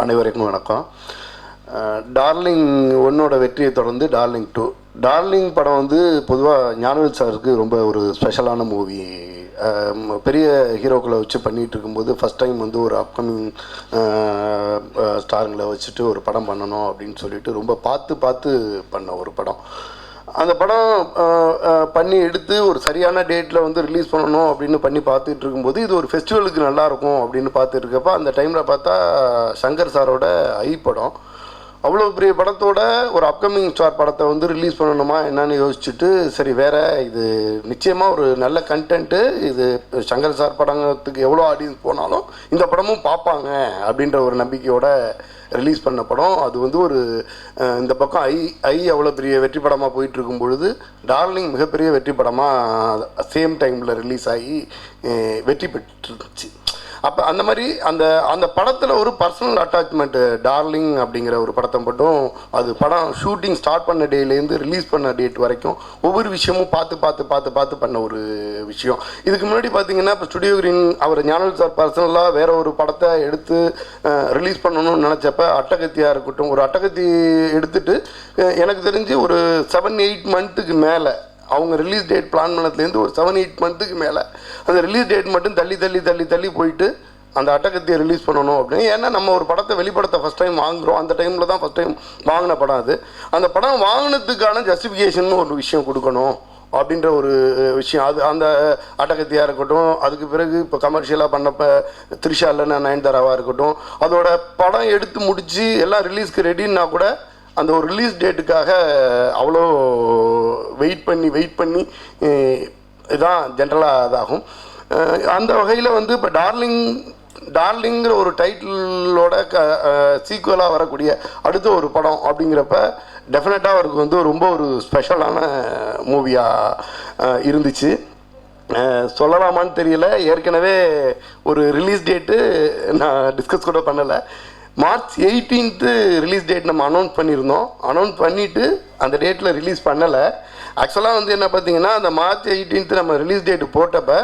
அனைவருக்கும் வணக்கம். டார்லிங் ஒன்னோட வெற்றியை தொடர்ந்து டார்லிங் 2. டார்லிங் படம் வந்து பொதுவாக ஞானவேல் சாருக்கு ரொம்ப ஒரு ஸ்பெஷலான மூவி. பெரிய ஹீரோக்களை வச்சு பண்ணிகிட்டு இருக்கும்போது ஃபஸ்ட் டைம் வந்து ஒரு அப்கமிங் ஸ்டாருங்களை வச்சுட்டு ஒரு படம் பண்ணணும் அப்படின்னு சொல்லிட்டு ரொம்ப பார்த்து பண்ண ஒரு படம். அந்த படம் பண்ணி எடுத்து ஒரு சரியான டேட்டில் வந்து ரிலீஸ் பண்ணணும் அப்படின்னு பண்ணி பார்த்துட்டு இருக்கும்போது இது ஒரு ஃபெஸ்டிவலுக்கு நல்லாயிருக்கும் அப்படின்னு பார்த்துட்டு இருக்கப்போ அந்த டைமில் பார்த்தா சங்கர் சாரோட ஐ படம். அவ்வளோ பெரிய படத்தோட ஒரு அப்கமிங் ஸ்டார் படத்தை வந்து ரிலீஸ் பண்ணணுமா என்னன்னு யோசிச்சுட்டு, சரி வேறு இது நிச்சயமாக ஒரு நல்ல கண்டென்ட்டு, இது சங்கர் சார் படத்துக்கு எவ்வளோ ஆடியன்ஸ் போனாலும் இந்த படமும் பார்ப்பாங்க அப்படின்ற ஒரு நம்பிக்கையோட ரிலீஸ் பண்ண படம். அது வந்து ஒரு இந்த பக்கம் ஐ அவ்வளோ பெரிய வெற்றி படமாக போயிட்டுருக்கும் பொழுது டார்லிங் மிகப்பெரிய வெற்றி படமாக சேம் டைமில் ரிலீஸ் ஆகி வெற்றி பெற்றுருந்துச்சு. அப்போ அந்த மாதிரி அந்த படத்தில் ஒரு பர்சனல் அட்டாச்மெண்ட்டு. டார்லிங் அப்படிங்கிற ஒரு படத்தை மட்டும் அது படம் ஷூட்டிங் ஸ்டார்ட் பண்ண டேலேருந்து ரிலீஸ் பண்ண டேட் வரைக்கும் ஒவ்வொரு விஷயமும் பார்த்து பண்ண ஒரு விஷயம். இதுக்கு முன்னாடி பார்த்தீங்கன்னா இப்போ ஸ்டுடியோ கிரீன் அவர் ஞானவேல் சார் பர்சனலாக வேற ஒரு படத்தை எடுத்து ரிலீஸ் பண்ணணும்னு நினச்சப்ப அட்டகத்தியாக இருக்கட்டும், ஒரு அட்டகத்தி எடுத்துட்டு எனக்கு தெரிஞ்சு ஒரு 7-8 மந்த்துக்கு மேலே அவங்க ரிலீஸ் டேட் பிளான் பண்ணதுலேருந்து ஒரு 7-8 மந்த்துக்கு மேலே அந்த ரிலீஸ் டேட் மட்டும் தள்ளி போயிட்டு அந்த அட்டகத்தியை ரிலீஸ் பண்ணணும் அப்படின்னு. ஏன்னா நம்ம ஒரு படத்தை வெளிப்படத்தை ஃபஸ்ட் டைம் வாங்குகிறோம், அந்த டைமில் தான் ஃபஸ்ட் டைம் வாங்கின படம் அது. அந்த படம் வாங்கினதுக்கான ஜஸ்டிஃபிகேஷன் ஒரு விஷயம் கொடுக்கணும் அப்படின்ற ஒரு விஷயம். அது அந்த அட்டகத்தியாக இருக்கட்டும், அதுக்கு பிறகு இப்போ கமர்ஷியலாக பண்ணப்போ த்ரிஷா இல்லைன்னா நயன்தாராவாக இருக்கட்டும், அதோட படம் எடுத்து முடித்து எல்லாம் ரிலீஸ்க்கு ரெடின்னா கூட அந்த ஒரு ரிலீஸ் டேட்டுக்காக அவ்வளோ வெயிட் பண்ணி இதுதான் ஜென்ரலாக இதாகும். அந்த வகையில் வந்து இப்போ டார்லிங்கிற ஒரு டைட்டிலோட சீக்குவலாக வரக்கூடிய அடுத்த ஒரு படம் அப்படிங்கிறப்ப டெஃபினட்டாக அவருக்கு வந்து ரொம்ப ஒரு ஸ்பெஷலான மூவியாக இருந்துச்சு. சொல்லலாமான்னு தெரியல. ஏற்கனவே ஒரு ரிலீஸ் டேட்டு நான் டிஸ்கஸ் கூட பண்ணலை. மார்ச் 18th ரிலீஸ் டேட் நம்ம அனௌன்ஸ் பண்ணியிருந்தோம். அனௌன்ஸ் பண்ணிவிட்டு அந்த டேட்டில் ரிலீஸ் பண்ணலை. ஆக்சுவலாக வந்து என்ன பார்த்தீங்கன்னா, அந்த மார்ச் 18th நம்ம ரிலீஸ் டேட்டு போட்டப்போ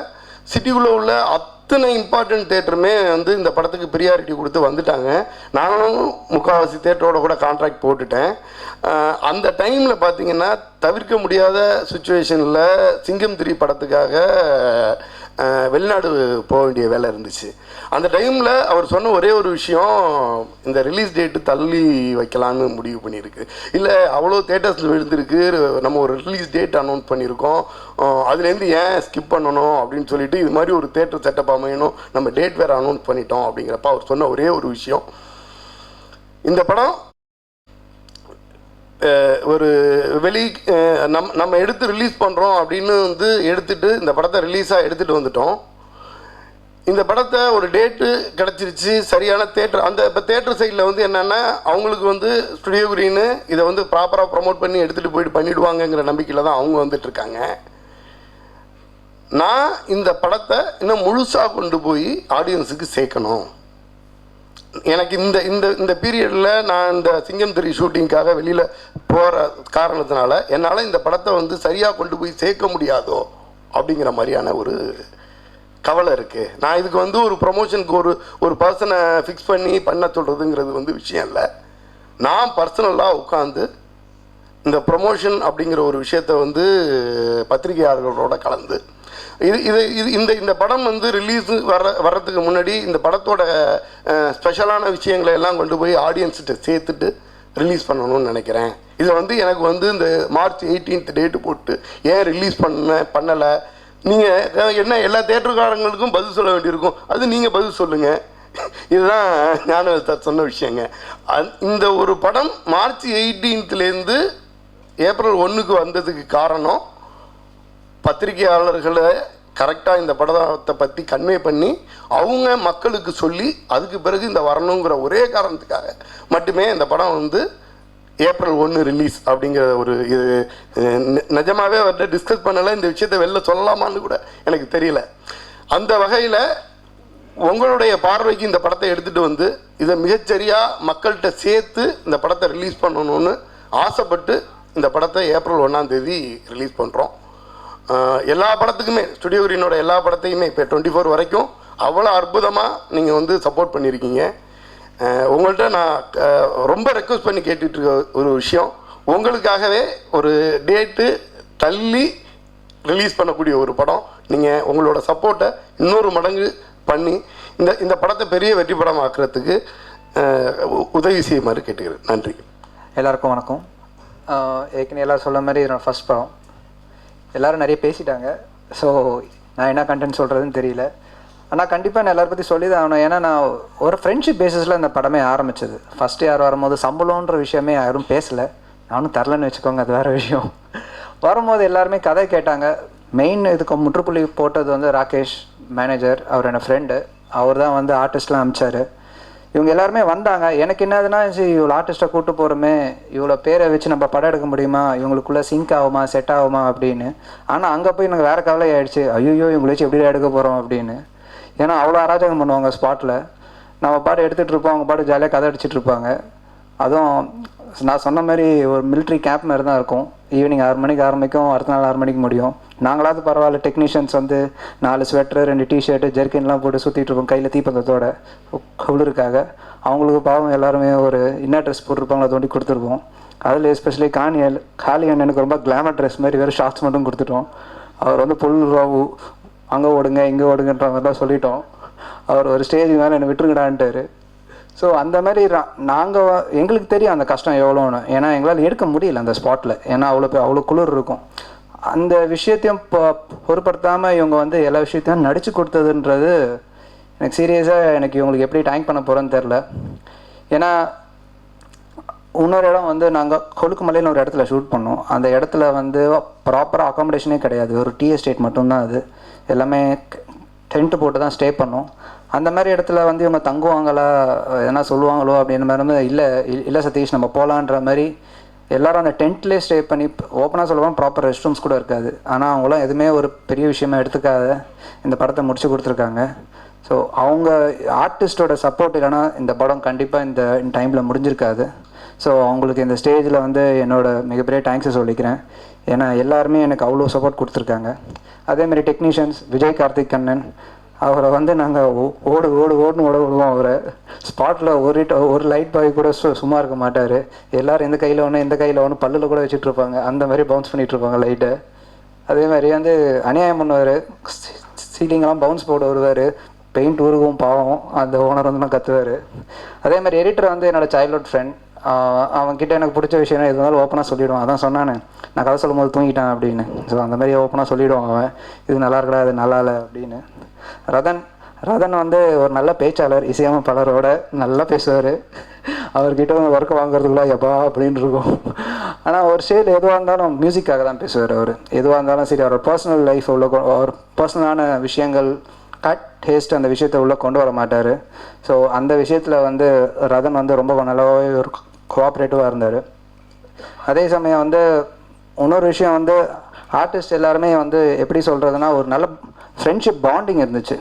சிட்டிக்குள்ளே உள்ள அத்தனை இம்பார்ட்டன்ட் தேட்டருமே வந்து இந்த படத்துக்கு ப்ரியாரிட்டி கொடுத்து வந்துட்டாங்க. நானும் முக்கால்வாசி தேட்டரோட கூட கான்ட்ராக்ட் போட்டுட்டேன். அந்த டைமில் பார்த்தீங்கன்னா தவிர்க்க முடியாத சுச்சுவேஷனில் சிங்கம் 3 படத்துக்காக வெளிநாடு போக வேண்டிய வேலை இருந்துச்சு. அந்த டைமில் அவர் சொன்ன ஒரே ஒரு விஷயம், இந்த ரிலீஸ் டேட்டு தள்ளி வைக்கலான்னு முடிவு பண்ணியிருக்கு. இல்லை அவ்வளோ தேட்டர்ஸில் விழுந்திருக்கு, நம்ம ஒரு ரிலீஸ் டேட் அனௌன்ஸ் பண்ணியிருக்கோம், அதுலேருந்து ஏன் ஸ்கிப் பண்ணணும் அப்படின்னு சொல்லிட்டு இது மாதிரி ஒரு தேட்டர் செட்டப் அமையணும், நம்ம டேட் வேறு அனௌன்ஸ் பண்ணிட்டோம் அப்படிங்கிறப்ப அவர் சொன்ன ஒரே ஒரு விஷயம், இந்த படம் ஒரு நம்ம எடுத்து ரிலீஸ் பண்ணுறோம் அப்படின்னு வந்து எடுத்துகிட்டு இந்த படத்தை ரிலீஸாக எடுத்துகிட்டு வந்துட்டோம். இந்த படத்தை ஒரு டேட்டு கிடச்சிருச்சு, சரியான தேட்டர். அந்த இப்போ தேட்டர் சைடில் வந்து என்னென்னா அவங்களுக்கு வந்து ஸ்டுடியோ கிரீனு இதை வந்து ப்ராப்பராக ப்ரமோட் பண்ணி எடுத்துகிட்டு போயிட்டு பண்ணிவிடுவாங்கங்கிற நம்பிக்கையில் தான் அவங்க வந்துட்டுருக்காங்க. நான் இந்த படத்தை இன்னும் முழுசாக கொண்டு போய் ஆடியன்ஸுக்கு சேர்க்கணும். எனக்கு இந்த பீரியடில் நான் இந்த சிங்கம் 3 ஷூட்டிங்காக வெளியில் போகிற காரணத்தினால என்னால் இந்த படத்தை வந்து சரியாக கொண்டு போய் சேர்க்க முடியாதோ அப்படிங்கிற மாதிரியான ஒரு கவலை இருக்குது. நான் இதுக்கு வந்து ஒரு ப்ரமோஷனுக்கு ஒரு பர்சனை ஃபிக்ஸ் பண்ண சொல்கிறதுங்கிறது வந்து விஷயம் இல்லை. நான் பர்சனலாக உட்காந்து இந்த ப்ரமோஷன் அப்படிங்கிற ஒரு விஷயத்தை வந்து பத்திரிகையாளர்களோட கலந்து இந்த படம் வந்து ரிலீஸ் வர்றதுக்கு முன்னாடி இந்த படத்தோட ஸ்பெஷலான விஷயங்களை எல்லாம் கொண்டு போய் ஆடியன்ஸ்கிட்ட சேர்த்துட்டு ரிலீஸ் பண்ணணும்னு நினைக்கிறேன். இதை வந்து எனக்கு வந்து இந்த மார்ச் 18th டேட்டு போட்டு ஏன் ரிலீஸ் பண்ணலை, நீங்கள் என்ன எல்லா தேட்டருக்காரங்களுக்கும் பதில் சொல்ல வேண்டியிருக்கும், அது நீங்கள் பதில் சொல்லுங்கள். இதுதான் ஞானவேல் சார் சொன்ன விஷயங்க. இந்த ஒரு படம் மார்ச் 18th ஏப்ரல் 1 வந்ததுக்கு காரணம் பத்திரிகையாளர்களை கரெக்டாக இந்த படத்தை பற்றி கன்வே பண்ணி அவங்க மக்களுக்கு சொல்லி அதுக்கு பிறகு இந்த வரணுங்கிற ஒரே காரணத்துக்காக மட்டுமே இந்த படம் வந்து ஏப்ரல் 1 ரிலீஸ் அப்படிங்கிற ஒரு இது நிஜமாகவே அவர்கிட்ட டிஸ்கஸ் பண்ணலை. இந்த விஷயத்தை வெளில சொல்லலாமான்னு கூட எனக்கு தெரியல. அந்த வகையில் உங்களுடைய பார்வைக்கு இந்த படத்தை எடுத்துகிட்டு வந்து இதை மிகச்சரியாக மக்கள்கிட்ட சேர்த்து இந்த படத்தை ரிலீஸ் பண்ணணும்னு ஆசைப்பட்டு இந்த படத்தை ஏப்ரல் 1 ரிலீஸ் பண்ணுறோம். எல்லா படத்துக்குமே ஸ்டுடியோ கிரீனோட எல்லா படத்தையுமே இப்போ 24 வரைக்கும் அவ்வளோ அற்புதமாக நீங்கள் வந்து சப்போர்ட் பண்ணியிருக்கீங்க. உங்கள்கிட்ட நான் ரொம்ப ரெக்வஸ்ட் பண்ணி கேட்டுட்ருக்க ஒரு விஷயம், உங்களுக்காகவே ஒரு டேட்டு தள்ளி ரிலீஸ் பண்ணக்கூடிய ஒரு படம், நீங்கள் உங்களோட சப்போர்ட்டை இன்னொரு மடங்கு பண்ணி இந்த படத்தை பெரிய வெற்றி படம் ஆக்குறதுக்கு உதவி செய்யுமாறு கேட்டுக்கிறேன். நன்றி. எல்லாருக்கும் வணக்கம். ஏற்கனவே எல்லோரும் சொல்ல மாதிரி என்னோடய ஃபஸ்ட் படம். எல்லோரும் நிறைய பேசிட்டாங்க. ஸோ நான் என்ன கண்டென்ட் சொல்கிறதுன்னு தெரியல. ஆனால் கண்டிப்பாக நான் எல்லாரும் பற்றி சொல்லி தான் ஆகணும். ஏன்னா நான் ஒரு ஃப்ரெண்ட்ஷிப் பேஸிஸில் இந்த படமே ஆரம்பித்தது. ஃபஸ்ட்டு யார் வரும்போது சம்பளம்ன்ற விஷயமே யாரும் பேசலை, நானும் தரலன்னு வச்சுக்கோங்க, அது வேறு விஷயம். வரும்போது எல்லாருமே கதை கேட்டாங்க. மெயின் இதுக்கு முற்றுப்புள்ளி போட்டது வந்து ராகேஷ் மேனேஜர், அவர் என்னோடய ஃப்ரெண்டு. அவர் தான் வந்து ஆர்டிஸ்ட்லாம் அனுப்பிச்சார். இவங்க எல்லாருமே வந்தாங்க. எனக்கு என்னதுன்னா, சரி இவ்வளோ ஆர்டிஸ்ட்டை கூப்பிட்டு போகிறோமே, இவ்வளோ பேரை வச்சு நம்ம படம் எடுக்க முடியுமா, இவங்களுக்குள்ளே சிங்க் ஆகுமா, செட் ஆகுமா அப்படின்னு. ஆனால் அங்கே போய் எனக்கு வேறு கவலை ஆகிடுச்சு. ஐயோ இவங்களை வச்சு எப்படி எடுக்க போகிறோம் அப்படின்னு. ஏன்னா அவ்வளோ அராஜகம் பண்ணுவாங்க ஸ்பாட்டில். நம்ம பாட்டு எடுத்துகிட்டு இருப்போம், அவங்க பாட்டு ஜாலியாக கதை அடிச்சிட்டு இருப்பாங்க. அதுவும் நான் சொன்ன மாதிரி ஒரு மிலிட்ரி கேம்ப் மாதிரி தான் இருக்கும். ஈவினிங் 6 மணிக்கு ஆரம்பிக்கும், அடுத்த நாள் 6 மணிக்கு முடியும். நாங்களாவது பரவாயில்ல, டெக்னீஷியன்ஸ் வந்து 4 ஸ்வெட்டரு 2 டிஷர்ட்டு ஜெர்கின்லாம் போட்டு சுற்றிட்டு இருப்போம் கையில் தீப்பந்தத்தோட குளிருக்காக. அவங்களுக்கு பாவம் எல்லாருமே ஒரு இன்னர் ட்ரெஸ் போட்டிருப்பாங்களா தோண்டி கொடுத்துருப்போம். அதில் எஸ்பெஷலி காளியன் எனக்கு ரொம்ப கிளாமர் ட்ரெஸ் மாதிரி வெறும் ஷார்ட்ஸ் மட்டும் கொடுத்துட்டோம். அவர் வந்து புல் ராவு அங்கே ஓடுங்க இங்கே ஓடுங்கன்ற மாதிரிலாம் சொல்லிட்டோம். அவர் ஒரு ஸ்டேஜ் மேலே என்னை விட்டுருங்கடான்ட்டார். ஸோ அந்த மாதிரி நாங்கள் எங்களுக்கு தெரியும் அந்த கஷ்டம் எவ்வளோன்னு. ஏன்னா எங்களால் எடுக்க முடியல அந்த ஸ்பாட்டில். ஏன்னா அவ்வளோ குளிர் இருக்கும். அந்த விஷயத்தையும் பொருட்படுத்தாமல் இவங்க வந்து எல்லா விஷயத்தையும் நடித்து கொடுத்ததுன்றது எனக்கு சீரியஸாக எனக்கு இவங்களுக்கு எப்படி தேங்க் பண்ண போகிறேன்னு தெரில. ஏன்னா இன்னொரு இடம் வந்து நாங்கள் கொழுக்குமலையில் ஒரு இடத்துல ஷூட் பண்ணோம். அந்த இடத்துல வந்து ப்ராப்பராக அக்காமடேஷனே கிடையாது, ஒரு டீ எஸ்டேட் மட்டும்தான். அது எல்லாமே டென்ட்டு போட்டு தான் ஸ்டே பண்ணோம். அந்த மாதிரி இடத்துல வந்து இவங்க தங்குவாங்களா, எதனா சொல்லுவாங்களோ அப்படின்ற மாதிரி இல்லை சதீஷ் நம்ம போகலான்ற மாதிரி எல்லோரும் அந்த டென்ட்லேயே ஸ்டே பண்ணி, ஓப்பனாக சொல்லுவாங்க ப்ராப்பர் ரெஸ்ட் ரூம்ஸ் கூட இருக்காது. ஆனால் அவங்களாம் எதுவுமே ஒரு பெரிய விஷயமா எடுத்துக்காத இந்த படத்தை முடிச்சு கொடுத்துருக்காங்க. ஸோ அவங்க ஆர்டிஸ்டோட சப்போர்ட் இல்லைன்னா இந்த படம் கண்டிப்பாக இந்த டைமில் முடிஞ்சிருக்காது. ஸோ அவங்களுக்கு இந்த ஸ்டேஜில் வந்து என்னோடய மிகப்பெரிய தேங்க்ஸை சொல்லிக்கிறேன். ஏன்னா எல்லாருமே எனக்கு அவ்வளோ சப்போர்ட் கொடுத்துருக்காங்க. அதேமாதிரி டெக்னீஷியன்ஸ் விஜய் கார்த்திக் கண்ணன், அவரை வந்து நாங்கள் ஓடுன்னு ஓட விடுவோம். அவரை ஸ்பாட்டில் ஒரு லைட் பாய் கூட சும்மா இருக்க மாட்டார். எல்லோரும் இந்த கையில் இந்த கையில் பல்லில் கூட வச்சுட்ருப்பாங்க. அந்த மாதிரி பவுன்ஸ் பண்ணிகிட்ருப்பாங்க லைட்டை. அதே மாதிரி வந்து அநியாயம் பண்ணுவார், சீலிங்கெல்லாம் பவுன்ஸ் போட வருவார், பெயிண்ட் உருகும் பாவம், அந்த ஓனர் வந்து நான் கற்றுவார். அதே மாதிரி எடிட்டர் வந்து என்னோடய சைல்ட்ஹுட் ஃப்ரெண்ட். அவன்கிட்ட எனக்கு பிடிச்ச விஷயம் எது இருந்தாலும் ஓப்பனாக சொல்லிவிடுவான். அதான் சொன்னானே நான் கதை சொல்லும் போது தூங்கிட்டேன் அப்படின்னு. ஸோ அந்த மாதிரி ஓப்பனாக சொல்லிவிடுவான் அவன், இது நல்லா இருக்கடா இது நல்லா இல்லை அப்படின்னு. ரதன் வந்து ஒரு நல்ல பேச்சாளர், இசையமைப்பாளரோட நல்லா பேசுவார். அவர்கிட்ட ஒர்க்கு வாங்குறதுக்குள்ள எப்பா அப்படின்னு இருக்கும். ஆனால் ஒரு ஸ்டேஜ் எதுவாக இருந்தாலும் மியூசிக்காக தான் பேசுவார். அவர் எதுவாக இருந்தாலும் சரி, அவர் பர்சனல் லைஃப் உள்ள ஒரு பர்சனலான விஷயங்கள் டேஸ்ட் அந்த விஷயத்தை உள்ளே கொண்டு வர மாட்டார். ஸோ அந்த விஷயத்தில் வந்து ரதன் வந்து ரொம்ப நல்லாவே ஒரு கோஆப்ரேட்டிவாக இருந்தார். அதே சமயம் வந்து இன்னொரு விஷயம் வந்து ஆர்டிஸ்ட் எல்லாருமே வந்து எப்படி சொல்கிறதுனா ஒரு நல்ல ஃப்ரெண்ட்ஷிப் பாண்டிங் இருந்துச்சு.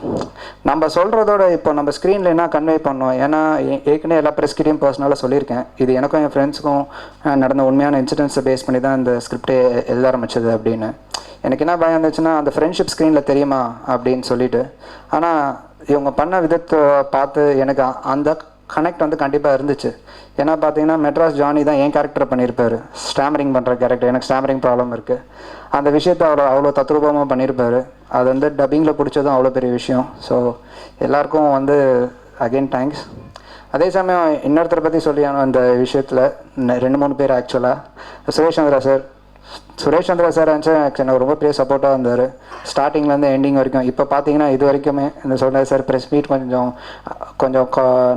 நம்ம சொல்கிறதோட இப்போ நம்ம ஸ்க்ரீனில் என்ன கன்வே பண்ணோம். ஏன்னா ஏற்கனவே எல்லா ப்ரெஸ்கிட்டையும் பர்சனலாக சொல்லியிருக்கேன், இது எனக்கும் என் ஃப்ரெண்ட்ஸுக்கும் நடந்த உண்மையான இன்சிடென்ட்ஸை பேஸ் பண்ணி தான் இந்த ஸ்கிரிப்டே எழுத ஆரம்பிச்சது அப்படின்னு. எனக்கு என்ன பயம் இருந்துச்சுன்னா அந்த ஃப்ரெண்ட்ஷிப் ஸ்க்ரீனில் தெரியுமா அப்படின்னு சொல்லிட்டு. ஆனால் இவங்க பண்ண விதத்தை பார்த்து எனக்கு அந்த கனெக்ட் வந்து கண்டிப்பாக இருந்துச்சு. ஏன்னா பார்த்தீங்கன்னா மெட்ராஸ் ஜானி தான் என் கேரக்டரை பண்ணியிருப்பார், ஸ்டாமரிங் பண்ணுற கேரக்டர். எனக்கு ஸ்டாமரிங் ப்ராப்ளம் இருக்குது. அந்த விஷயத்தை அவ்வளோ தத்ரூபமாக பண்ணியிருப்பார். அது வந்து டப்பிங்கில் பிடிச்சதும் அவ்வளோ பெரிய விஷயம். ஸோ எல்லாருக்கும் வந்து அகெயின் தேங்க்ஸ். அதே சமயம் இன்னொருத்தரை பற்றி சொல்லி அந்த விஷயத்தில் 2-3 பேர் ஆக்சுவலாக சுரேஷ் சந்திரா சார் எனக்கு ரொம்ப பெரிய சப்போர்ட்டாக இருந்தார் ஸ்டார்டிங்லேருந்து எண்டிங் வரைக்கும். இப்போ பார்த்தீங்கன்னா இது வரைக்குமே இந்த சொன்னார் சார் ப்ரெஸ் மீட் கொஞ்சம்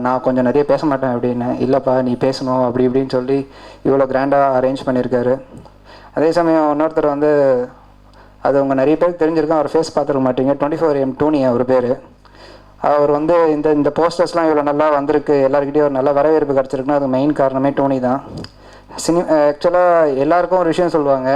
நான் கொஞ்சம் நிறைய பேச மாட்டேன் அப்படின்னு. இல்லைப்பா நீ பேசணும் அப்படி இப்படின்னு சொல்லி இவ்வளோ கிராண்டாக அரேஞ்ச் பண்ணியிருக்காரு. அதே சமயம் இன்னொருத்தர் வந்து அது உங்கள் நிறைய பேருக்கு தெரிஞ்சிருக்கோம், அவர் ஃபேஸ் பார்த்துருக்க மாட்டீங்க, 24M டோனி அவர் பேர். அவர் வந்து இந்த போஸ்டர்ஸ்லாம் இவ்வளோ நல்லா வந்திருக்கு, எல்லாருக்கிட்டையும் ஒரு நல்ல வரவேற்பு கிடச்சிருக்குன்னா அது மெயின் காரணமே டோனி தான். ஆக்சுவலாக எல்லாருக்கும் ஒரு விஷயம் சொல்லுவாங்க,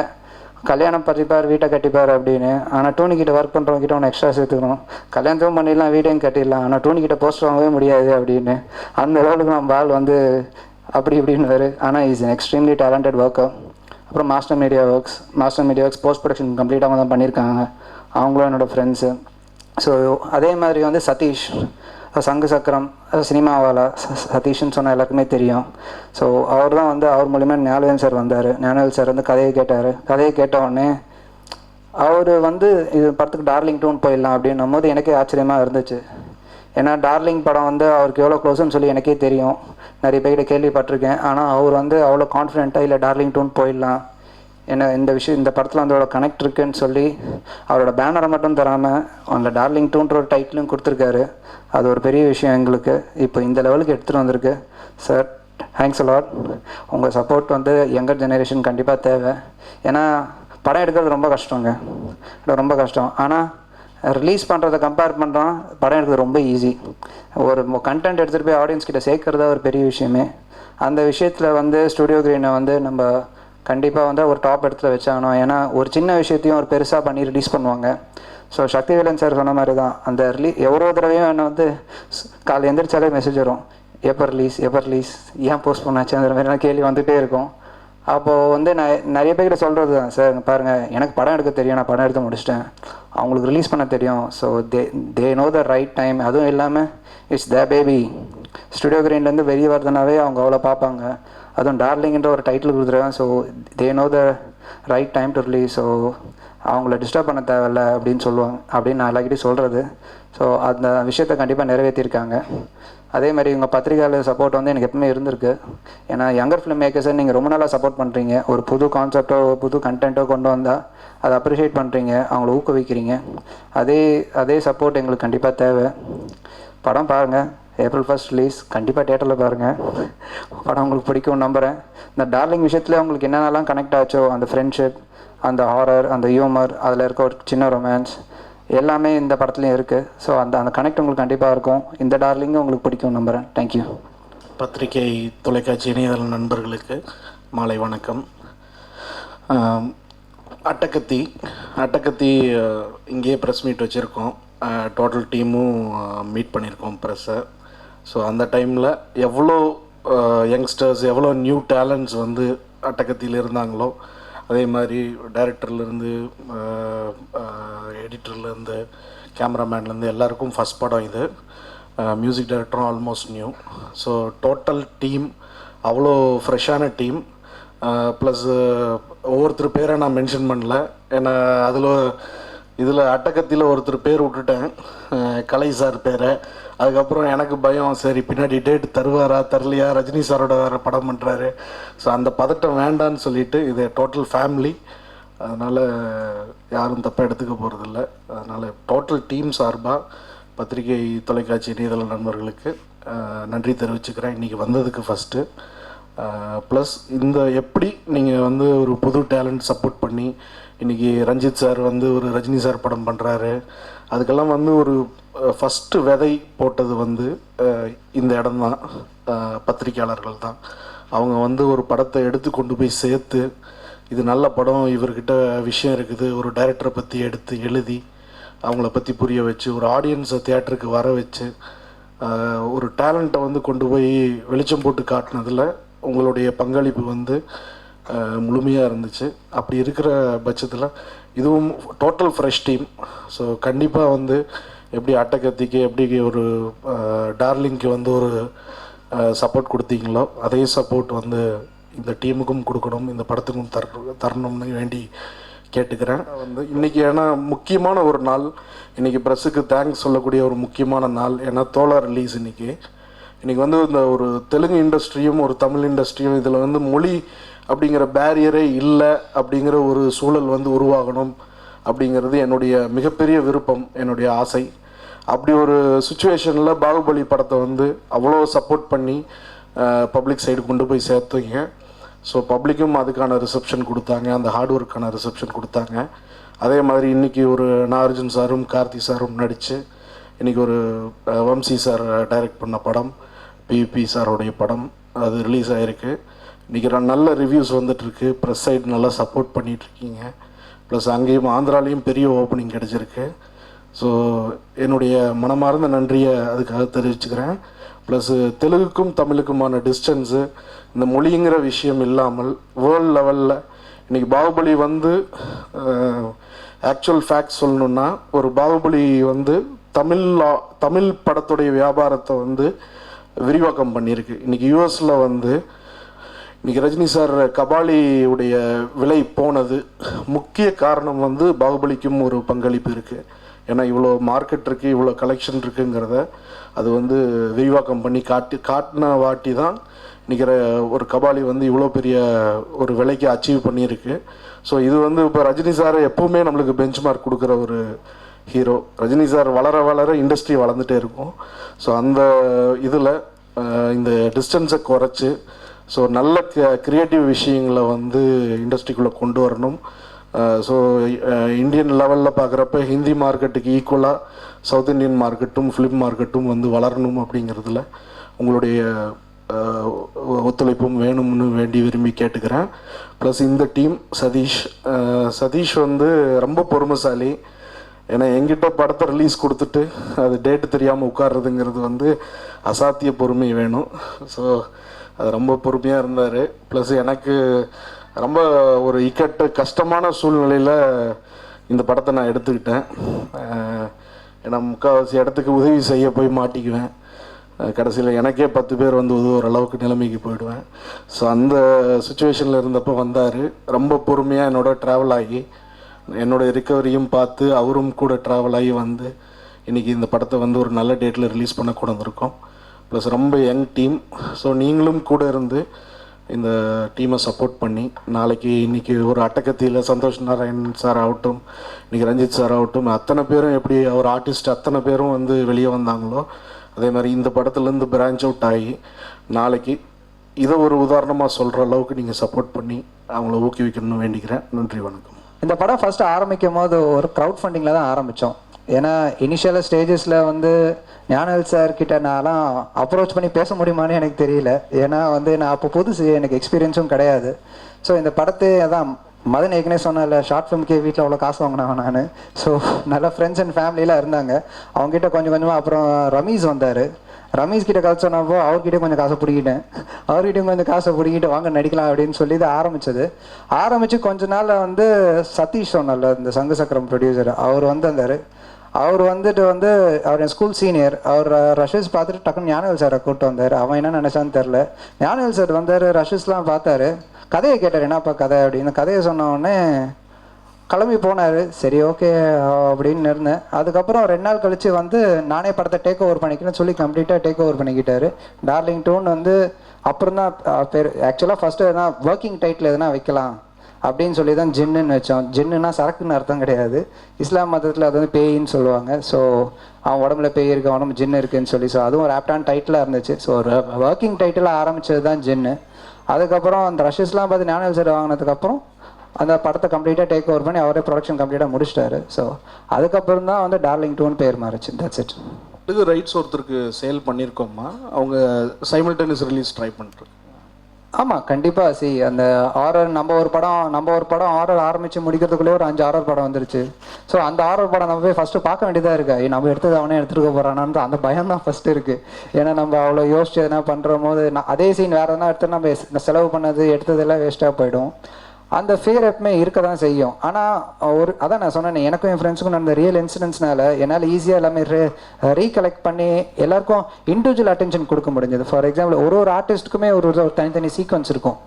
கல்யாணம் பண்ணிப்பார் வீட்டை கட்டிப்பார் அப்படின்னு. ஆனால் டோனிக்கிட்ட ஒர்க் பண்ணுறவங்ககிட்ட ஒன்று எக்ஸ்ட்ரா சேர்த்துக்கணும், கல்யாணத்தையும் பண்ணிடலாம் வீட்டையும் கட்டிடலாம், ஆனால் டோனிக்கிட்ட போஸ்ட் வாங்கவே முடியாது அப்படின்னு. அந்த லெவலுக்கு நம்ம ஆள் வந்து அப்படி இப்படின்னு. ஆனால் is an extremely talented worker. அப்புறம் master media works post production கம்ப்ளீட்டாக தான் பண்ணியிருக்காங்க, அவங்களும் என்னோடய ஃப்ரெண்ட்ஸு. ஸோ அதே மாதிரி வந்து சதீஷ் சங்கு சக்கரம் சினிமாவாலா சதீஷ்னு சொன்னால் எல்லாருக்குமே தெரியும். ஸோ அவர் தான் வந்து அவர் மூலிமா ஞானவேல் சார் வந்தார். ஞானவேல் சார் வந்து கதையை கேட்டார். கதையை கேட்ட உடனே அவர் வந்து இது படத்துக்கு டார்லிங் டூன் போயிடலாம் அப்படின்னும் போது எனக்கே ஆச்சரியமாக இருந்துச்சு. ஏன்னா டார்லிங் படம் வந்து அவருக்கு எவ்வளோ க்ளோஸ்ன்னு சொல்லி எனக்கே தெரியும், நிறைய பேர்கிட்ட கேள்விப்பட்டிருக்கேன். ஆனால் அவர் வந்து அவ்வளோ கான்ஃபிடென்ட்டாக இல்லை டார்லிங் டூன் போயிடலாம், ஏன்னா இந்த படத்தில் வந்து அவ்வளோ கனெக்ட் இருக்குன்னு சொல்லி அவரோட பேனரை மட்டும் தராமல் அந்த டார்லிங் டூன்ற ஒரு டைட்டிலும் கொடுத்துருக்காரு. அது ஒரு பெரிய விஷயம் எங்களுக்கு. இப்போ இந்த லெவலுக்கு எடுத்துகிட்டு வந்திருக்கு சார். Thanks a lot. உங்கள் சப்போர்ட் வந்து யங்கர் ஜெனரேஷன் கண்டிப்பாக தேவை. ஏன்னா படம் எடுக்கிறது ரொம்ப கஷ்டங்க, ரொம்ப கஷ்டம். ஆனால் ரிலீஸ் பண்ணுறதை கம்பேர் பண்ணுறோம், படம் எடுக்கிறது ரொம்ப ஈஸி. ஒரு கண்டென்ட் எடுத்துகிட்டு போய் ஆடியன்ஸ் கிட்ட சேர்க்கறதா ஒரு பெரிய விஷயமே. அந்த விஷயத்தில் வந்து ஸ்டுடியோ கிரீனை வந்து நம்ம கண்டிப்பாக வந்து ஒரு டாப் இடத்துல வச்சாகணும். ஏன்னா ஒரு சின்ன விஷயத்தையும் ஒரு பெருசாக பண்ணி ரிலீஸ் பண்ணுவாங்க. ஸோ சக்திவேலன் சார் சொன்ன மாதிரி தான் அந்த எவ்வளோ தடவையும் என்னை வந்து காலை எந்திரிச்சாலே மெசேஜ் வரும், எப்போ ரிலீஸ், ஏன் போஸ்ட் பண்ணாச்சு, அந்த மாதிரிலாம் கேள்வி வந்துகிட்டே இருக்கும். அப்போது வந்து நான் நிறைய பேர்கிட்ட சொல்கிறது தான், சார் பாருங்கள் எனக்கு படம் எடுக்க தெரியும், நான் படம் எடுத்து முடிச்சிட்டேன், அவங்களுக்கு ரிலீஸ் பண்ண தெரியும். So they know the right time. அதுவும் இல்லாமல் இட்ஸ் த பேபி. ஸ்டுடியோ கிரீன்லேருந்து வெளியே வருதுனாவே அவங்க அவ்வளோ பார்ப்பாங்க. அதுவும் டார்லிங்கிற ஒரு டைட்டில் கொடுத்துருவேன். So they know the right time to release. So அவங்கள டிஸ்டர்ப் பண்ண தேவையில்ல அப்படின்னு சொல்லுவாங்க, அப்படின்னு நான் எல்லாக்கிட்டையும் சொல்கிறது. ஸோ அந்த விஷயத்தை கண்டிப்பாக நிறைவேற்றிருக்காங்க. அதே மாதிரி உங்கள் பத்திரிகையாளர் சப்போர்ட் வந்து எனக்கு எப்பவுமே இருந்திருக்கு. ஏன்னா யங்கர் ஃபிலிம் மேக்கர்ஸை நீங்கள் ரொம்ப நாளாக சப்போர்ட் பண்ணுறீங்க. ஒரு புது கான்செப்டோ புது கண்டென்ட்டோ கொண்டு வந்தால் அதை அப்ரிஷியேட் பண்ணுறீங்க, அவங்கள ஊக்குவிக்கிறீங்க. அதே சப்போர்ட் எங்களுக்கு கண்டிப்பாக தேவை. படம் பாருங்கள், April 1 ரிலீஸ், கண்டிப்பாக தியேட்டரில் பாருங்கள். படம் உங்களுக்கு பிடிக்கும்னு நம்புகிறேன். இந்த டார்லிங் விஷயத்தில் உங்களுக்கு என்னென்னலாம் கனெக்ட் ஆச்சோ, அந்த ஃப்ரெண்ட்ஷிப், அந்த ஹாரர், அந்த ஹியூமர், அதில் இருக்க ஒரு சின்ன ரொமான்ஸ் எல்லாமே இந்த படத்துலையும் இருக்குது. ஸோ அந்த கனெக்ட் உங்களுக்கு கண்டிப்பாக இருக்கும். இந்த டார்லிங்கும் உங்களுக்கு பிடிக்கும் நம்புகிறேன். தேங்க்யூ. பத்திரிகை தொலைக்காட்சி இணையதள நண்பர்களுக்கு மாலை வணக்கம். அட்டக்கத்தி இங்கேயே ப்ரெஸ் மீட் வச்சுருக்கோம். டோட்டல் டீமும் மீட் பண்ணியிருக்கோம் ப்ரெஸ்ஸை. ஸோ அந்த டைமில் எவ்வளோ யங்ஸ்டர்ஸ், எவ்வளோ நியூ டேலண்ட்ஸ் வந்து அட்டக்கத்தியில் இருந்தாங்களோ, அதே மாதிரி டைரக்டர்லேருந்து, எடிட்டர்லேருந்து, கேமராமேன்லேருந்து எல்லாருக்கும் ஃபஸ்ட் படம் இது. மியூசிக் டைரக்டரும் almost new. So total team அவ்வளோ ஃப்ரெஷ்ஷான டீம். ப்ளஸ் ஒவ்வொருத்தர் பேரை நான் மென்ஷன் பண்ணல, ஏன்னா இதில் அட்டக்கத்தியில் ஒருத்தர் பேர் விட்டுட்டேன், கலை சார் பேரை. அதுக்கப்புறம் எனக்கு பயம், சரி பின்னாடி டேட் தருவாரா தரலையா, ரஜினி சாரோட வேறு படம் பண்ணுறாரு, ஸோ அந்த பதட்டம் வேண்டான்னு சொல்லிவிட்டு இது டோட்டல் ஃபேமிலி, அதனால் யாரும் தப்பாக எடுத்துக்க போகிறதில்ல. அதனால் டோட்டல் டீம் சார்பாக பத்திரிகை தொலைக்காட்சி இணையதள நண்பர்களுக்கு நன்றி தெரிவிச்சுக்கிறேன் இன்றைக்கி வந்ததுக்கு ஃபஸ்ட்டு. ப்ளஸ் இந்த எப்படி நீங்கள் வந்து ஒரு புது டேலண்ட் சப்போர்ட் பண்ணி இன்றைக்கி ரஞ்சித் சார் வந்து ஒரு ரஜினி சார் படம் பண்ணுறாரு, அதுக்கெல்லாம் வந்து ஒரு ஃபஸ்ட்டு விதை போட்டது வந்து இந்த இடம்தான், பத்திரிக்கையாளர்கள் தான். அவங்க வந்து ஒரு படத்தை எடுத்து கொண்டு போய் சேர்த்து, இது நல்ல படம், இவர்கிட்ட விஷயம் இருக்குது, ஒரு டைரக்டரை பற்றி எடுத்து எழுதி அவங்கள பற்றி புரிய வச்சு, ஒரு ஆடியன்ஸை தியேட்டருக்கு வர வச்சு, ஒரு டேலண்ட்டை வந்து கொண்டு போய் வெளிச்சம் போட்டு காட்டினதில் உங்களுடைய பங்களிப்பு வந்து முழுமையாக இருந்துச்சு. அப்படி இருக்கிற பட்சத்தில் இதுவும் டோட்டல் ஃப்ரெஷ் டீம். ஸோ கண்டிப்பாக வந்து எப்படி அட்டக்கத்திக்கு எப்படி ஒரு டார்லிங்க்கு வந்து ஒரு சப்போர்ட் கொடுத்தீங்களோ, அதே சப்போர்ட் வந்து இந்த டீமுக்கும் கொடுக்கணும், இந்த படத்துக்கும் தரணும்னு வேண்டி கேட்டுக்கிறேன். வந்து இன்றைக்கி ஏன்னா முக்கியமான ஒரு நாள், இன்றைக்கி ப்ரெஸ்ஸுக்கு தேங்க்ஸ் சொல்லக்கூடிய ஒரு முக்கியமான நாள். ஏன்னா தோழா ரிலீஸ் இன்றைக்கி வந்து இந்த ஒரு தெலுங்கு இண்டஸ்ட்ரியும் ஒரு தமிழ் இண்டஸ்ட்ரியும் இதில் வந்து மொழி அப்படிங்கிற பேரியரே இல்லை அப்படிங்கிற ஒரு சூழல் வந்து உருவாகணும் அப்படிங்கிறது என்னுடைய மிகப்பெரிய விருப்பம், என்னுடைய ஆசை. அப்படி ஒரு சுச்சுவேஷனில் பாகுபலி படத்தை வந்து அவ்வளோ சப்போர்ட் பண்ணி பப்ளிக் சைடு கொண்டு போய் சேர்த்துங்க. ஸோ பப்ளிக்கும் அதுக்கான ரிசப்ஷன் கொடுத்தாங்க, அந்த ஹார்ட் ஒர்க்கான ரிசப்ஷன் கொடுத்தாங்க. அதே மாதிரி இன்றைக்கி ஒரு நாகார்ஜுன் சாரும் கார்த்தி சாரும் நடித்து இன்றைக்கி ஒரு வம்சி சார் டைரக்ட் பண்ண படம், பிபி சாரோடைய படம், அது ரிலீஸ் ஆகிருக்கு. இன்றைக்கி நல்ல ரிவ்யூஸ் வந்துட்டுருக்கு, ப்ரெஸ் சைடு நல்லா சப்போர்ட் பண்ணிகிட்ருக்கீங்க. ப்ளஸ் அங்கேயும் ஆந்திராலேயும் பெரிய ஓப்பனிங் கிடச்சிருக்கு. ஸோ என்னுடைய மனமார்ந்த நன்றியை அதுக்காக தெரிவிச்சுக்கிறேன். ப்ளஸ் தெலுங்குக்கும் தமிழுக்குமான டிஸ்டன்ஸு, இந்த மொழிங்கிற விஷயம் இல்லாமல் வேர்ல்டு லெவலில் இன்றைக்கி பாகுபலி வந்து ஆக்சுவல் ஃபேக்ட் சொல்லணுன்னா, ஒரு பாகுபலி வந்து தமிழ் படத்துடைய வியாபாரத்தை வந்து விரிவாக்கம் பண்ணியிருக்கு. இன்றைக்கி யூஎஸில் வந்து இன்றைக்கி ரஜினி சார் கபாலியுடைய விலை போனது முக்கிய காரணம் வந்து பாகுபலிக்கும் ஒரு பங்களிப்பு இருக்குது. ஏன்னா இவ்வளோ மார்க்கெட் இருக்குது, இவ்வளோ கலெக்ஷன் இருக்குங்கிறத அது வந்து விரிவாக்கம் பண்ணி காட்டின வாட்டி தான் இன்றைக்கி ஒரு கபாலி வந்து இவ்வளோ பெரிய ஒரு விலைக்கு அச்சீவ் பண்ணியிருக்கு. ஸோ இது வந்து இப்போ ரஜினி சார் எப்போவுமே நம்மளுக்கு பெஞ்ச் மார்க் கொடுக்குற ஒரு ஹீரோ. ரஜினி சார் வளர வளர இண்டஸ்ட்ரி வளர்ந்துட்டே இருக்கும். ஸோ அந்த இதில் இந்த டிஸ்டன்ஸை குறைச்சி ஸோ நல்ல க்ரியேட்டிவ் விஷயங்களை வந்து இண்டஸ்ட்ரிக்குள்ளே கொண்டு வரணும். ஸோ இந்தியன் லெவலில் பார்க்குறப்ப ஹிந்தி மார்க்கெட்டுக்கு ஈக்குவலாக சவுத் இந்தியன் மார்க்கெட்டும் ஃபிலிம் மார்க்கெட்டும் வந்து வளரணும் அப்படிங்கிறதுல உங்களுடைய ஒத்துழைப்பும் வேணும்னு விரும்பி கேட்டுக்கிறேன். ப்ளஸ் இந்த டீம் சதீஷ் வந்து ரொம்ப பொறுமைசாலி. ஏன்னா எங்கிட்ட படத்தை ரிலீஸ் கொடுத்துட்டு அது டேட்டு தெரியாமல் உட்கார்றதுங்கிறது வந்து அசாத்திய பொறுமை வேணும். ஸோ அது ரொம்ப பொறுமையாக இருந்தார். ப்ளஸ் எனக்கு ரொம்ப ஒரு கஷ்டமான சூழ்நிலையில் இந்த படத்தை நான் எடுத்துக்கிட்டேன். ஏன்னா முக்கால்வாசி இடத்துக்கு உதவி செய்ய போய் மாட்டிக்குவேன். கடைசியில் எனக்கே 10 பேர் வந்து உதவுற அளவுக்கு நிலைமைக்கு போயிடுவேன். ஸோ அந்த சுச்சுவேஷனில் இருந்தப்போ வந்தார். ரொம்ப பொறுமையாக என்னோட ட்ராவல் ஆகி என்னோடய ரிக்கவரியும் பார்த்து அவரும் கூட ட்ராவல் ஆகி வந்து இன்றைக்கி இந்த படத்தை வந்து ஒரு நல்ல டேட்டில் ரிலீஸ் பண்ண கொண்டு வந்திருக்கோம். ப்ளஸ் ரொம்ப யங் டீம். ஸோ நீங்களும் கூட இருந்து இந்த டீமை சப்போர்ட் பண்ணி இன்றைக்கி ஒரு அட்டகத்தியில் சந்தோஷ் நாராயண் சார் ஆகட்டும், இன்றைக்கி ரஞ்சித் சார் ஆகட்டும், அத்தனை பேரும் எப்படி அவர் ஆர்டிஸ்ட் அத்தனை பேரும் வந்து வெளியே வந்தாங்களோ அதே மாதிரி இந்த படத்துலேருந்து பிரான்ச் அவுட் ஆகி நாளைக்கு இதை ஒரு உதாரணமாக சொல்கிற அளவுக்கு நீங்கள் சப்போர்ட் பண்ணி அவங்கள ஊக்குவிக்கணும்னு வேண்டிக்கிறேன். நன்றி, வணக்கம். இந்த படம் ஃபஸ்ட்டு ஆரம்பிக்கும் போது ஒரு க்ரௌட் ஃபண்டிங்கில் தான் ஆரம்பித்தோம். ஏன்னா இனிஷியல் ஸ்டேஜஸில் வந்து ஞானவேல் சார் கிட்ட நான்லாம் அப்ரோச் பண்ணி பேச முடியுமான்னு எனக்கு தெரியல. ஏன்னா வந்து நான் அப்போ புதுசு, எனக்கு எக்ஸ்பீரியன்ஸும் கிடையாது. ஸோ இந்த படத்தை அதான் மதன் ஏற்கனவே சொன்னல, ஷார்ட் ஃபிலிம்க்கு வீட்டில் அவ்வளோ காசு வாங்கினேன் நான். ஸோ நல்ல ஃப்ரெண்ட்ஸ் அண்ட் ஃபேமிலியெலாம் இருந்தாங்க. அவங்ககிட்ட கொஞ்சம் கொஞ்சமாக அப்புறம் ரமீஸ் வந்தார். ரமேஷ் கிட்ட கதை சொன்னப்போ அவர்கிட்ட கொஞ்சம் காசை பிடிக்கிட்டேன். அவர்கிட்டையும் கொஞ்சம் காசை பிடிக்கிட்டு வாங்க நடிக்கலாம் அப்படின்னு சொல்லி இது ஆரம்பித்து கொஞ்ச நாள் வந்து சதீஷ் சொன்னல, இந்த சங்கு சக்கரம் ப்ரொடியூசர், அவர் வந்தார். அவர் வந்துட்டு வந்து அவர் என் ஸ்கூல் சீனியர். அவர் ரஷீஸ் பார்த்துட்டு டக்குன்னு ஞானவேல் சாரை கூப்பிட்டு வந்தார். அவன் என்ன நினச்சான்னு தெரில. ஞானவேல் சார் வந்தார், ரஷீஸ்லாம் பார்த்தாரு, கதையை கேட்டார், என்னப்பா கதை அப்படின்னு. கதையை சொன்ன உடனே கிளம்பி போனார். சரி ஓகே அப்படின்னு இருந்தேன். அதுக்கப்புறம் 2 நாள் கழித்து வந்து நானே படத்தை டேக் ஓவர் பண்ணிக்கிறேன்னு சொல்லி கம்ப்ளீட்டாக டேக் ஓவர் பண்ணிக்கிட்டாரு. டார்லிங் டூன் வந்து அப்புறம் தான் பேர். ஆக்சுவலாக ஃபஸ்ட்டு எதனா ஒர்க்கிங் டைட்டில் எதனா வைக்கலாம் அப்படின்னு சொல்லி தான் ஜின்னுன்னு வச்சோம். ஜின்னுனா சரக்குன்னு அர்த்தம் கிடையாது. இஸ்லாம் மதத்தில் அது வந்து பேயின்னு சொல்லுவாங்க. ஸோ அவன் உடம்புல பேய் இருக்கு, உடம்பு ஜின்னு இருக்குன்னு சொல்லி. ஸோ அதுவும் ஒரு ஆப்டான டைட்டிலாக இருந்துச்சு. ஸோ ஒரு ஒர்க்கிங் டைட்டிலாக ஆரம்பித்தது தான் ஜின்னு. அதுக்கப்புறம் அந்த ரஷஸ்லாம் பார்த்து ஞானவேல் சார் வாங்கினதுக்கப்புறம் அந்த படத்தை கம்ப்ளீட்டாக டேக் ஓவர் பண்ணி அவரே ப்ரொடக்ஷன் கம்ப்ளீட்டாக முடிச்சிட்டாரு. ஸோ அதுக்கப்புறம் தான் வந்து டார்லிங் டூன்னு பேர் மாறிச்சு. That's it. இது ரைட்ஸ் ஒருத்தருக்கு சேல் பண்ணியிருக்கோமா? அவங்க சைமல்டேனியஸ் ரிலீஸ் ட்ரை பண்ணுறோம். ஆமாம், கண்டிப்பாக. அந்த ஹாரர் நம்ம ஒரு படம் ஹாரர் ஆரம்பித்து முடிக்கிறதுக்குள்ளே ஒரு 5 ஹாரர் படம் வந்துருச்சு. ஸோ அந்த ஹாரர் படம் நம்ம போய் ஃபஸ்ட்டு பார்க்க வேண்டியதாக இருக்குது. நம்ம எடுத்தது அவனே எடுத்துகிட்டு போகிறானான்னு அந்த பயம் தான் ஃபஸ்ட்டு இருக்குது. ஏன்னா நம்ம அவ்வளோ யோசிச்சு எதனா பண்ணுற போது அதே சீன் வேறு எதனா எடுத்து நம்ம செலவு பண்ணது எடுத்ததெல்லாம் வேஸ்ட்டாக போயிடும். அந்த ஃபியர் எப்பவுமே இருக்க தான் செய்யும். ஆனால் அதான் நான் சொன்னேன், எனக்கும் என் ஃப்ரெண்ட்ஸுக்கும் நடந்த ரியல் இன்சிடென்ட்ஸ்னால என்னால் ஈஸியாக எல்லாமே ரீகலெக்ட் பண்ணி எல்லாருக்கும் இண்டிவிஜுவல் அட்டென்ஷன் கொடுக்க முடிஞ்சது. ஃபார் எக்ஸாம்பிள் ஒரு ஆர்டிஸ்ட்டுக்குமே ஒரு தனித்தனி சீக்வன்ஸ் இருக்கும்.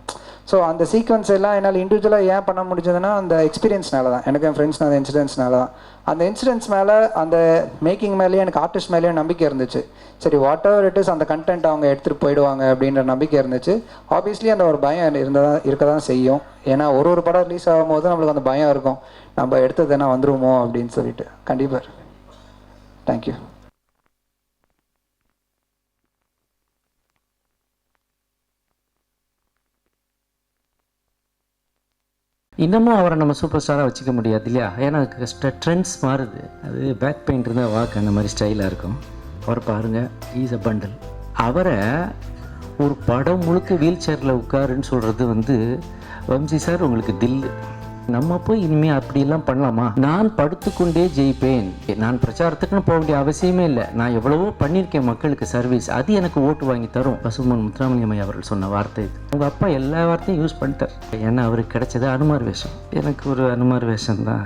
ஸோ அந்த சீக்வன்ஸ் எல்லாம் என்னால் இண்டிவிஜுவலாக ஏன் பண்ண முடிஞ்சதுன்னா அந்த எக்ஸ்பீரியன்ஸ்னால தான், எனக்கு என் ஃப்ரெண்ட்ஸ் அந்த இன்சிடென்ட்ஸ்னால தான். அந்த இன்சிடென்ட்ஸ் மேலே அந்த மேக்கிங் மேலேயும் எனக்கு ஆர்டிஸ்ட் மேலேயும் நம்பிக்கை இருந்துச்சு. சரி வாட் எவர் இட் இஸ் அந்த கண்டென்ட் அவங்க எடுத்துகிட்டு போயிடுவாங்க அப்படின்ற நம்பிக்கை இருந்துச்சு. ஆப்வியஸ்லி அந்த ஒரு பயம் இருக்க தான் செய்யும். ஏன்னா ஒரு படம் ரிலீஸ் ஆகும்போது நம்மளுக்கு அந்த பயம் இருக்கும், நம்ம எடுத்தது என்ன வந்துருமோ அப்படின்னு சொல்லிட்டு. கண்டிப்பாக. தேங்க்யூ. இன்னமும் அவரை நம்ம சூப்பர் ஸ்டாராக வச்சுக்க முடியாது இல்லையா? ஏன்னா ட்ரெண்ட்ஸ் மாறுது. அது பேக் பெயிண்ட் இருந்தால் வாக்கு அந்த மாதிரி ஸ்டைலாக இருக்கும். அவரை பாருங்கள், ஈஸ் அ பண்டல். அவரை ஒரு படம் முழுக்க வீல் சேரில் உட்காருன்னு சொல்கிறது வந்து வம்சி சார் உங்களுக்கு தில்லு. நம்ம போய் இனிமேல் அப்படிலாம் பண்ணலாமா? நான் படுத்துக்கொண்டே ஜெயிப்பேன். நான் பிரச்சாரத்துக்குன்னு போக வேண்டிய அவசியமே இல்லை. நான் எவ்வளவோ பண்ணியிருக்கேன் மக்களுக்கு சர்வீஸ். அது எனக்கு ஓட்டு வாங்கி தரும். பசும்பொன் முத்துராமலிங்கம் ஐயா அவர்கள் சொன்ன வார்த்தை இது. உங்கள் அப்பா எல்லா வார்த்தையும் யூஸ் பண்ணிட்டார். ஏன்னா அவருக்கு கிடைச்சது அனுமார் வேஷம். எனக்கு ஒரு அனுமார் வேஷம் தான்.